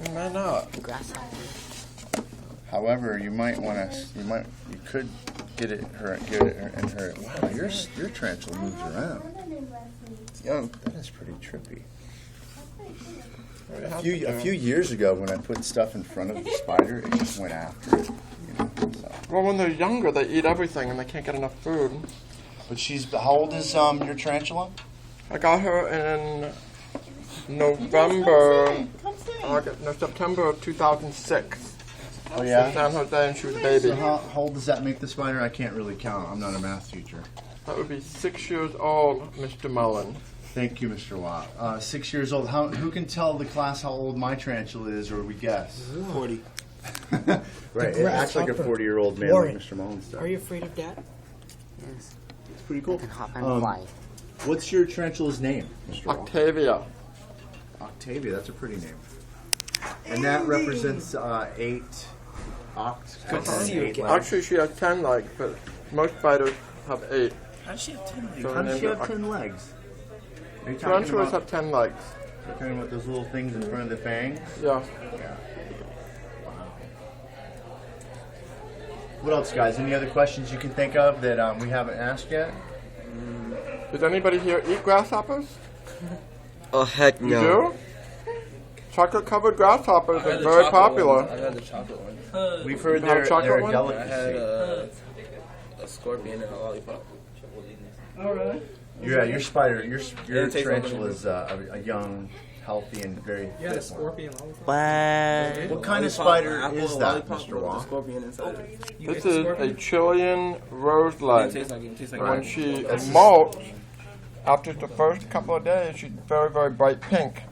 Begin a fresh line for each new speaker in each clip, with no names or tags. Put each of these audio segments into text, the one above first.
You may not.
However, you might want to. You could get it in her. Wow, your tarantula moves around. Young, that is pretty trippy. A few years ago, when I put stuff in front of the spider, it just went after it. So.
Well, when they're younger, they eat everything and they can't get enough food.
But how old is your tarantula?
I got her in September of 2006.
Oh yeah.
San Jose, and she was a baby.
So how old does that make the spider? I can't really count. I'm not a math teacher.
That would be 6 years old, Mr. Mullen.
Thank you, Mr. Watt. 6 years old. Who can tell the class how old my tarantula is, or we guess?
40.
Right, it acts like a 40-year-old man like Mr. Mullen does.
Are you afraid of that?
Yes.
It's pretty cool.
I can hop and fly.
What's your tarantula's name, Mr. Watt?
Octavia.
Octavia, that's a pretty name. And that represents 8 octs.
Good to see you again.
Actually, she has 10 legs, but most spiders have 8.
How does she have 10 legs?
So
How does she have 10 legs?
Tarantulas have 10 legs.
You're talking about those little things in front of the fangs?
Yeah.
Yeah. Wow. What else, guys? Any other questions you can think of that we haven't asked yet?
Does anybody here eat grasshoppers?
Oh, heck
You
no.
do? Chocolate-covered grasshoppers are very popular.
I had the chocolate one.
We've heard
You had a
they're
chocolate
a
one?
I had
delicacy.
a scorpion and a lollipop.
Oh, really?
Yeah, your spider, your
it tastes
tarantula is a young, healthy, and very fit one.
What?
What kind of
Lollipop,
spider
apple,
is that,
lollipop
Mr.
with the
Wong?
scorpion inside it.
This is a Chilean rose
It
leg.
tastes like it. Tastes like
When
it.
she molts, after the first couple of days, she's very, very bright pink.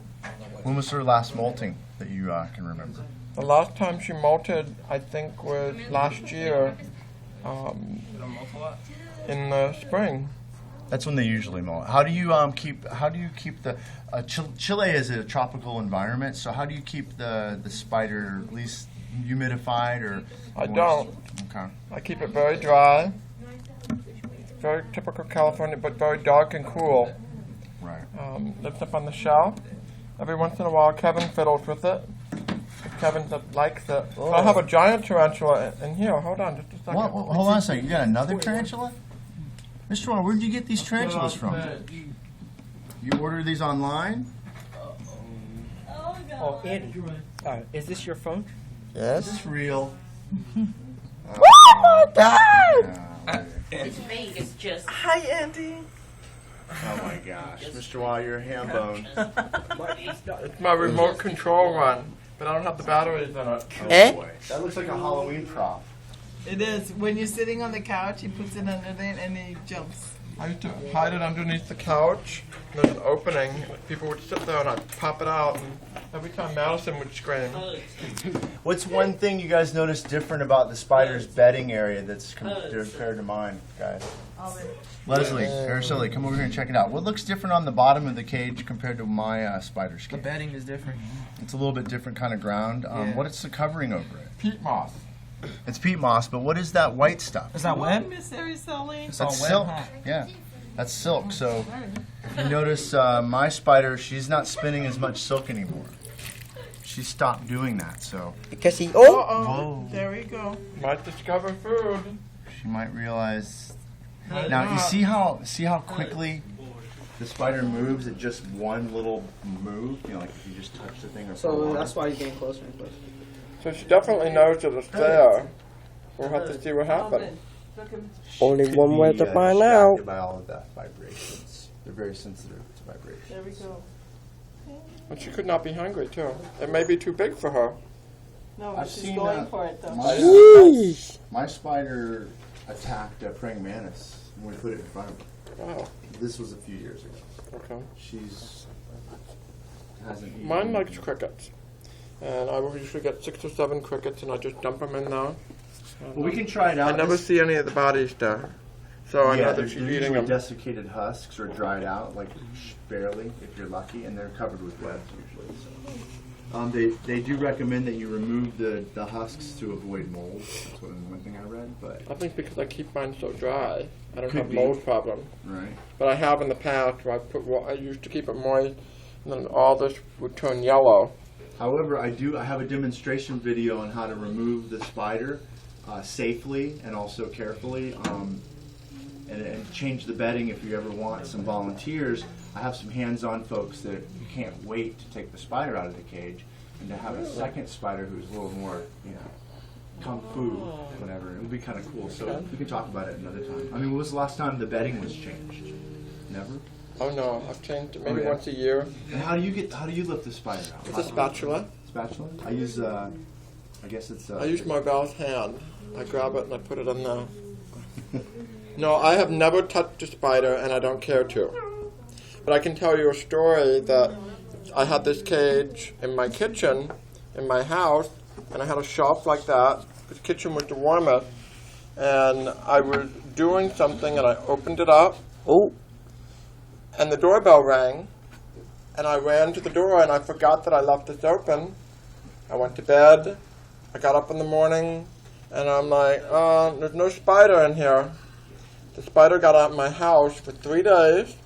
When was her last molting that you can remember?
The last time she molted, I think, was last year in the spring.
That's when they usually molt. How do you keep the Chile is a tropical environment, so how do you keep the spider at least humidified or?
I don't.
Okay.
I keep it very dry, very typical California, but very dark and cool.
Right.
Lives up on the shelf. Every once in a while, Kevin fiddles with it. Kevin likes it. So I have a giant tarantula in here. Hold on, just a second.
Hold on a second. You got another tarantula? Mr. Warren, where did you get these tarantulas from? You ordered these online?
Oh, Andy, is this your phone?
Is this real?
Oh my God!
It's vague. It's just.
Hi, Andy.
Oh my gosh, Mr. Wall, you're a ham bone.
It's my remote control one, but I don't have the batteries in it.
Oh boy, that looks like a Halloween prop.
It is. When you're sitting on the couch, he puts it under there and he jumps.
I used to hide it underneath the couch. And there's an opening. People would sit there and I'd pop it out, and every time Madison would scream.
What's one thing you guys notice different about the spider's bedding area that's compared to mine, guys? Leslie, Araceli, come over here and check it out. What looks different on the bottom of the cage compared to my spider's
The
cage?
bedding is different.
It's a little bit different kind of ground. What is the covering over it?
Peat moss.
It's peat moss, but what is that white stuff?
Is that wet?
Miss Araceli?
It's all
That's
wet,
silk.
huh?
Yeah, that's silk. So if you notice, my spider, she's not spinning as much silk anymore. She stopped doing that, so
Because he.
whoa,
There we go.
Might discover food.
she might realize. Now you see how quickly the spider moves at just one little move. You know, like if you just touch the thing or.
So that's why he's getting closer and closer.
So she definitely knows that it's there. We'll have to see what happens.
Only one way to find
distracted
out.
by all of that vibrations. They're very sensitive to vibrations.
There we go.
But she could not be hungry, too. It may be too big for her.
No,
I've
she's
seen
going for it though.
my spider attacked a praying mantis when we put it in front of her.
Wow.
This was a few years ago.
Okay.
She's hasn't eaten.
Mine likes crickets. And I will usually get 6 or 7 crickets, and I just dump them in there.
Well, we can try it out.
I never see any of the bodies there. So I know
they're
that she's eating
usually
them.
desiccated husks or dried out, like barely, if you're lucky, and they're covered with webs usually. So. They do recommend that you remove the husks to avoid mold. That's one thing I read, but
I think because I keep mine so dry, I don't
Could
have
be.
mold problem.
right.
But I have in the past where I used to keep it moist, and then all this would turn yellow.
However, I have a demonstration video on how to remove the spider safely and also carefully, and change the bedding if you ever want some volunteers. I have some hands-on folks that you can't wait to take the spider out of the cage and to have a second spider who's a little more, kung fu, whatever. It would be kind of cool. So we can talk about it another time. I mean, when was the last time the bedding was changed? Never?
Oh no, I've changed it maybe
Oh, yeah.
once a year.
And how do you lift the spider out?
With a spatula.
Spatula? I use, I guess it's,
I use my Val's hand. I grab it and I put it in there. No, I have never touched a spider and I don't care to. But I can tell you a story that I had this cage in my kitchen, in my house, and I had a shelf like that. The kitchen was the warmest. And I was doing something and I opened it up.
Oh.
And the doorbell rang. And I ran to the door and I forgot that I left this open. I went to bed. I got up in the morning and I'm like, there's no spider in here. The spider got out of my house for 3 days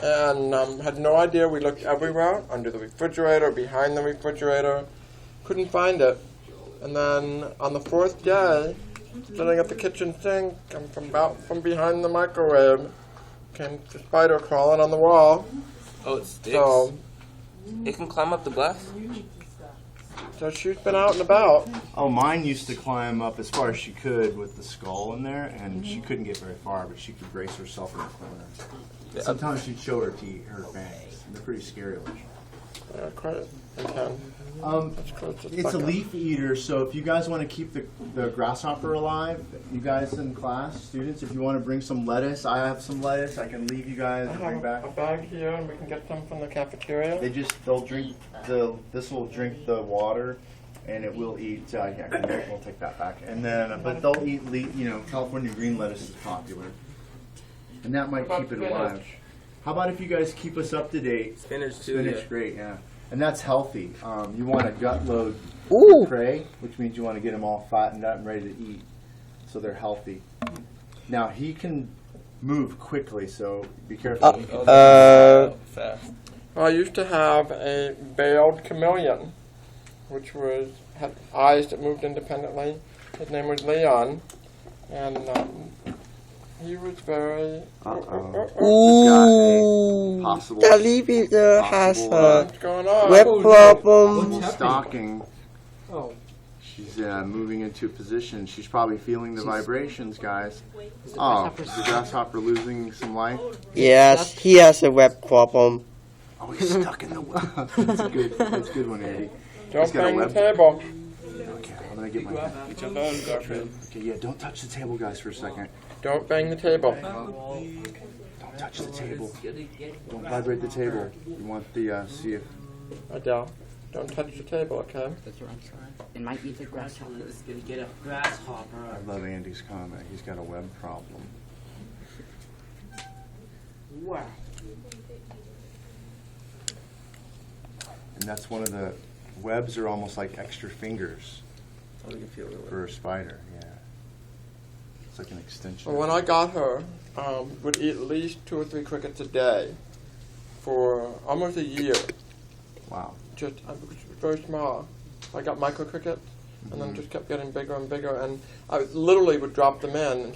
and had no idea. We looked everywhere, under the refrigerator, behind the refrigerator. Couldn't find it. And then on the 4th day, sitting at the kitchen sink, and from behind the microwave, came the spider crawling on the wall.
Oh, it sticks.
So
It can climb up the glass.
she's been out and about.
Oh, mine used to climb up as far as she could with the skull in there, and she couldn't get very far, but she could brace herself in the corner. Sometimes she'd show her teeth, her fangs. They're pretty scary looking.
Quite intense. That's close to
It's a
fucking-
leaf eater, so if you guys want to keep the grasshopper alive, you guys in class, students, if you want to bring some lettuce, I have some lettuce. I can leave you guys
I
and bring
have
back.
a bag here, and we can get some from the cafeteria.
They'll drink this will drink the water, and it will eat. We'll take that back. And then, but they'll eat. California green lettuce is popular, and that might
What
keep
about
it alive.
spinach?
How about if you guys keep us up to date?
Spinach too.
Spinach,
Yeah.
great, yeah. And that's healthy. You want a gut load
Ooh.
prey, which means you want to get them all fattened up and ready to eat, so they're healthy. Now he can move quickly, so be careful.
Fast.
I used to have a veiled chameleon, which had eyes that moved independently. His name was Leon, and he was very.
Ooh.
Possible.
The leaf eater has a
What's going on?
web problem.
Stalking.
Oh.
She's moving into a position. She's probably feeling the vibrations, guys. Oh, is the grasshopper losing some life?
Yes, he has a web problem.
Oh, he's stuck in the web. That's good. That's a good one, Andy.
Don't
He's got a
bang the
web.
table.
Okay, I'm gonna get my.
Get your phone, girlfriend.
Okay, yeah. Don't touch the table, guys, for a second.
Don't bang the table.
Don't touch the table. Don't vibrate the table. You want the see if.
Adele, don't touch the table, okay?
That's what I'm trying. It might eat the grasshopper.
It's gonna get a grasshopper.
I love Andy's comment. He's got a web problem.
Wow.
And that's one of the webs are almost like extra fingers
Oh, you can feel it.
for a spider. Yeah, it's like an extension.
Well, when I got her, would eat at least 2 or 3 crickets a day for almost a year.
Wow.
Just very small. I got micro crickets, and then just kept getting bigger and bigger, and I literally would drop them in, and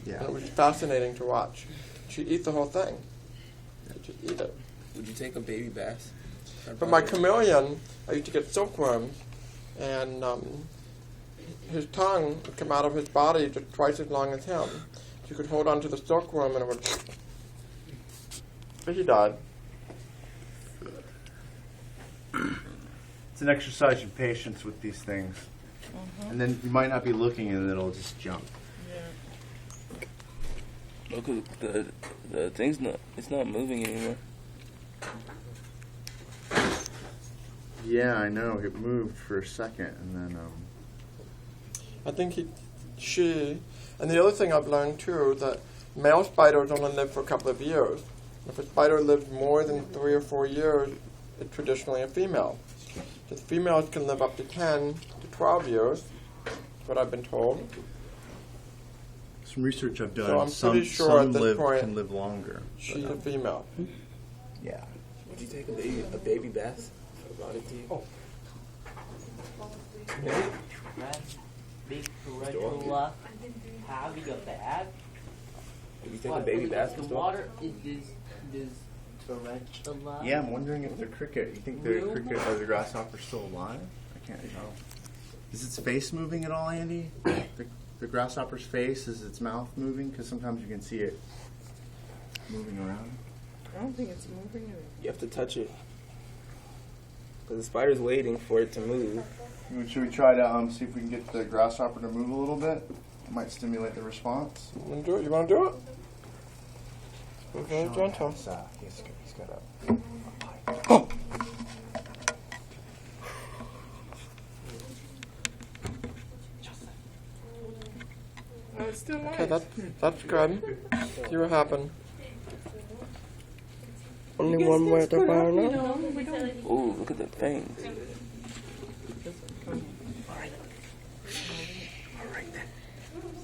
Yeah.
and it was fascinating to watch. She'd eat the whole thing. She'd just eat it.
Would you take a baby bass?
But my chameleon, I used to get silkworms, and his tongue would come out of his body just twice as long as him. You could hold on to the silkworm, and it would. But he died.
It's an exercise in patience with these things. And then you might not be looking and it'll just jump.
Look, the thing's not. It's not moving anymore.
Yeah, I know. It moved for a second and then
I think and the other thing I've learned too, that male spiders only live for a couple of years. If a spider lives more than 3 or 4 years, it's traditionally a female. The females can live up to 10 to 12 years, that's what I've been told.
some research I've done.
So I'm pretty sure at this point-
can live longer.
She's a female.
Yeah.
Would you take a baby bass? about it to you.
Oh.
Red, big tarantula having a bath.
You think a baby bath
The
is still?
water is tarantula.
Yeah, I'm wondering if the cricket. You think the cricket or the grasshopper's still alive? I can't tell. Is its face moving at all, Andy? The grasshopper's face, is its mouth moving? Because sometimes you can see it moving around.
I don't think it's moving.
You have to touch it. Because the spider's waiting for it to move.
Should we try to see if we can get the grasshopper to move a little bit? It might stimulate the response.
You want to do it? You want to do it? We're very gentle.
He's got a...
Oh, it's still
Okay,
alive.
that's good. See what happened.
Only one way to find out.
Ooh, look at the fangs.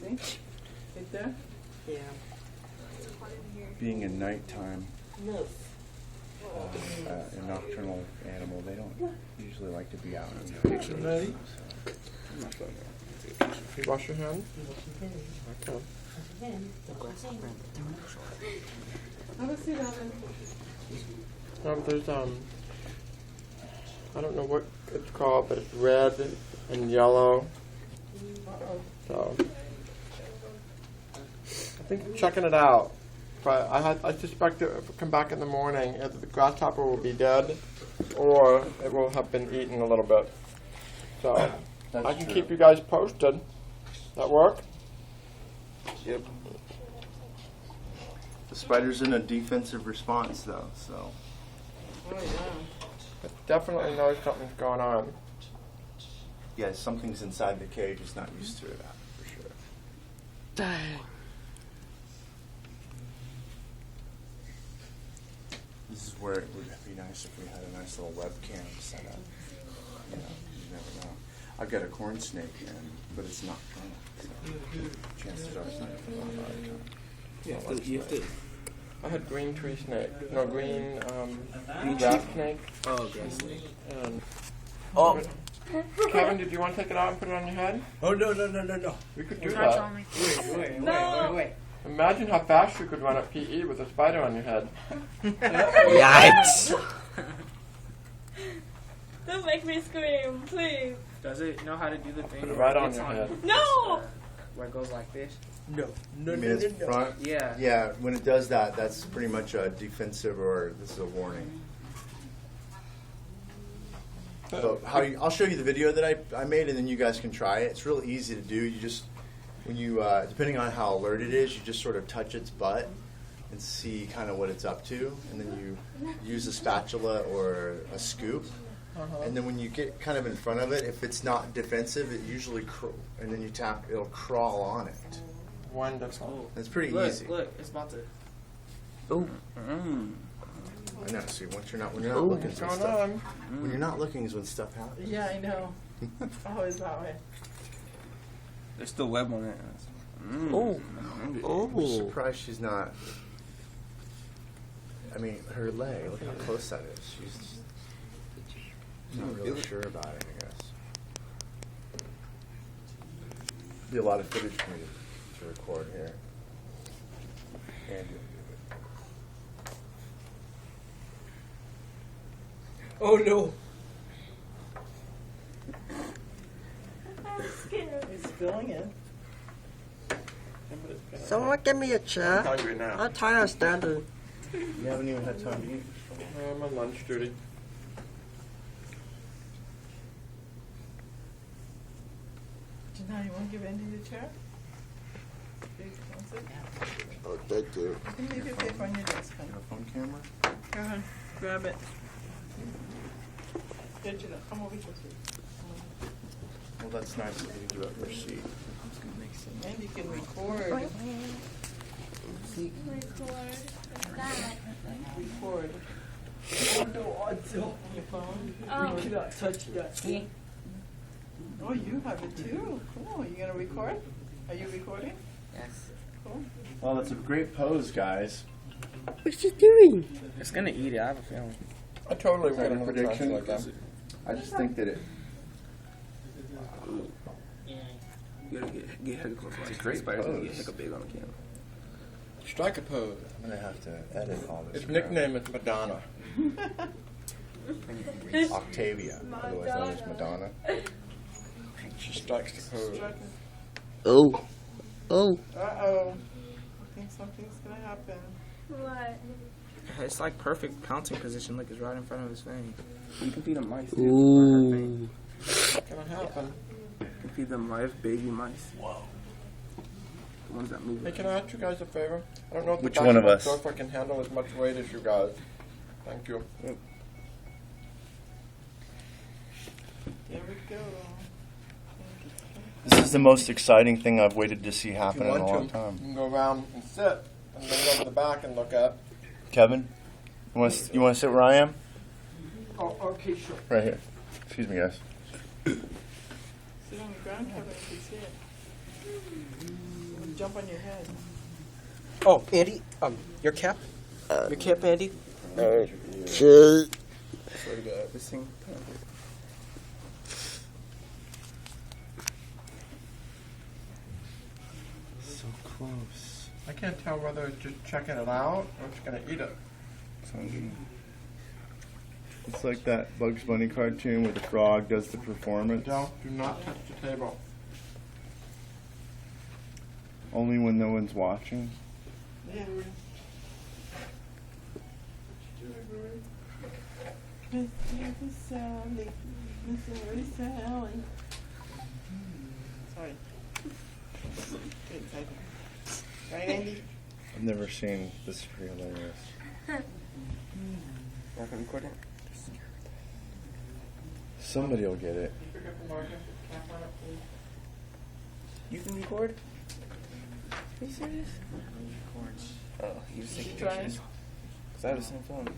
See? Right there? Yeah.
Being a nighttime, a nocturnal animal, they don't usually like to be out in the open.
Ready? You wash your hands? Okay.
Have a seat, Alvin.
There's I don't know what it's called, but it's red and yellow. So I think checking it out. But I suspect that if we come back in the morning, either the grasshopper will be dead, or it will have been eaten a little bit. So I can keep you guys posted. That work?
Yep.
The spider's in a defensive response, though, so...
Oh, yeah.
It definitely knows something's going on.
Yeah, something's inside the cage. It's not used to it, for sure. This is where it would be nice if we had a nice little webcam set up. You know, you never know. I've got a corn snake, but it's not fun. So chances are it's not going to be fun all the time.
You have to.
I had green tree snake. No, green grass snake.
Oh, grass snake.
And
Oh.
Kevin, did you want to take it out and put it on your head?
Oh, no.
We could do that.
Wait.
Imagine how fast you could run at PE with a spider on your head.
Yikes!
Don't make me scream, please.
Does it know how to do the thing?
Put it right on
It's
your head.
No!
Where it goes like this?
No.
You mean its front?
Yeah.
Yeah, when it does that, that's pretty much a defensive or this is a warning. So I'll show you the video that I made, and then you guys can try it. It's real easy to do. You just, when you, depending on how alert it is, you just sort of touch its butt and see kind of what it's up to, and then you use a spatula or a scoop, and then when you get kind of in front of it, if it's not defensive, it usually, and then you tap, it'll crawl on it.
Wonderful.
It's pretty
Look,
easy.
look, it's about to.
Oh.
I know. See, when you're not looking,
What's
when
going
stuff,
on?
when you're not looking is when stuff happens.
Yeah, I know. Always that way.
There's still web on it.
Oh.
I'm surprised she's not. I mean, her leg. Look how close that is. She's not really sure about it, I guess. Be a lot of footage for me to record here. And
Oh, no.
I'm scared.
He's spilling it.
Someone give me a chair.
I'm hungry now.
I'm tired of standing.
you haven't even had time to eat.
I'm on lunch duty.
Janelle, you want to give Andy the chair? Do you want it?
Oh, thank you.
You can leave your paper on your desk,
You
honey.
have a phone camera?
Go ahead, grab it. Here, Janelle, come over here.
Well, that's nice that you can do it for seat.
And you can record.
Record.
Record. Your phone.
Oh.
cannot touch that.
Oh, you have it too. Cool. You gonna record? Are you recording?
Yes.
Cool.
Well, that's a great pose, guys.
What's she doing?
It's gonna eat it, I have a feeling.
I totally
Is that
would
your
have
prediction?
like that.
I just think that it.
You gotta get heck close.
It's a great
Spiders gonna get
pose.
heck big on the camera.
Strike a pose.
I'm gonna have to edit all this.
Its nickname is Madonna.
Octavia, otherwise known as Madonna.
She strikes the pose.
Oh. Oh.
Uh-oh. I think something's gonna happen.
What?
It's like perfect pouncing position, like it's right in front of his face. You can feed him mice. Too.
Ooh.
What's gonna happen?
You can feed them live baby mice. Whoa. The ones that move.
Hey, can I ask you guys a favor? I don't know if the
Which
back
one
of
of
my
us?
sofa can handle as much weight as you guys. Thank you.
There we go.
This is the most exciting thing I've waited to see
If
happen
you
in a
want
long
to,
time.
you can go around and sit and then go to the back and look at.
Kevin, you want to sit where I am?
Oh, okay, sure.
Right here. Excuse me, guys.
Sit on the ground, Kevin, if you see it. It'll jump on your head.
Oh, Andy, your cap? Your cap, Andy?
Okay.
Swear to God, this thing.
So close.
I can't tell whether it's just checking it out or it's gonna eat it.
It's like that Bugs Bunny cartoon where the frog does the performance.
Do not touch the table.
Only when no one's watching.
Yeah. Mr. Sally. Mr. Sally. Sorry. Get excited. Right, Andy?
I've never seen this hilarious.
Not gonna record it?
Somebody will get it.
Pick up the marker, cap on it, please.
You can record? Are you serious? Oh, you just take
trying?
pictures. Cause I have the same phone.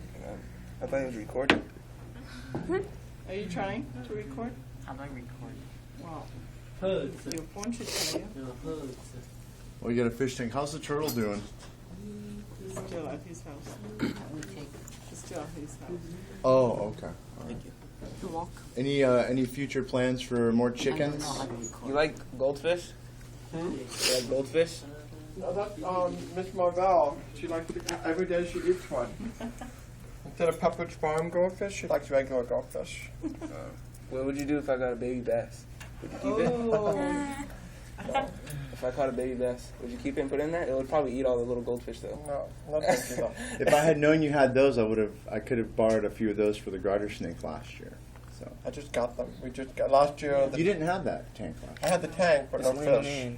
I thought it was recording.
Are you trying to record?
I'm not recording.
Wow.
Pose.
Your phone should tell you.
No pose.
Well, you got a fish tank. How's the turtle doing?
He's still at his house. He's still at his house.
Oh, okay.
Thank you.
You're welcome.
Any future plans for more
I don't
chickens?
know how to record.
You like goldfish? You like goldfish?
No, that's Miss Marvell. She likes to, every day she eats one. Instead of Pepperidge Farm goldfish, she likes regular goldfish.
What would you do if I got a baby bass? Would you keep it?
Oh.
If I caught a baby bass, would you keep it and put it in there? It would probably eat all the little goldfish though.
No, not thank you though.
If I had known you had those, I could have borrowed a few of those for the garter snake last year. So
I just got them. We just got last year.
you didn't have that tank last
I
year.
had the tank, but no
It's
fish.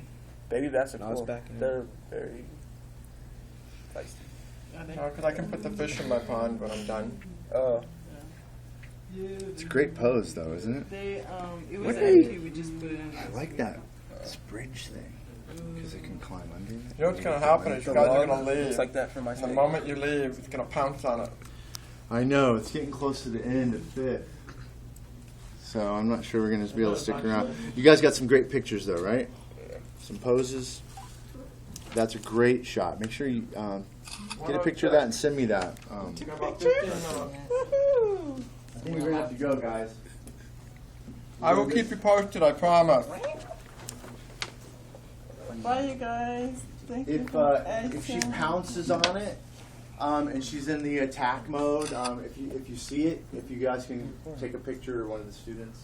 Baby bass are
I was
cool.
back in
They're very feisty.
No, because I can put the fish in my pond when I'm done.
Oh,
It's a great pose, though, isn't it?
It was
What
empty. We just put it in.
I like that this bridge thing because it can climb under it.
You know what's going to happen is you guys are going to leave.
Looks like that for my
And the
snake.
moment you leave, it's going to pounce on it.
I know it's getting close to the end of fifth, so I'm not sure we're going to be able to stick around. You guys got some great pictures, though, right? Some poses. That's a great shot. Make sure you get a picture of that and send me that.
Took about 15 minutes.
Woohoo!
I think we're ready to go, guys.
I will keep you posted, I promise.
Bye, you guys. Thank you.
If she pounces on it, and she's in the attack mode, if you see it, if you guys can take a picture or one of the students,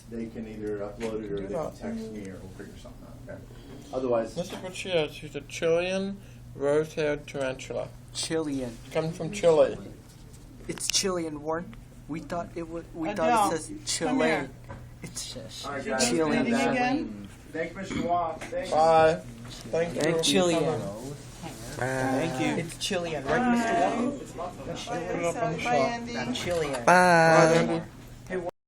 they can either upload it or they can text me or we'll figure something out. Okay. Otherwise,
This is what she is. She's a Chilean rose-haired tarantula.
Chilean.
Comes from Chile.
It's Chilean, Warren. We thought it would. We
Adele,
thought it says
come here.
Chile. It's
all right,
You
guys.
done
Chilean.
spinning again?
Thank Mr. Watt. Thanks.
Bye. Thank you.
Thank Chilean.
Bye.
you.
It's Chilean, right, Mr. Wall?
Bye, Sally. Bye, Andy.
Chilean.
Bye.
Andy.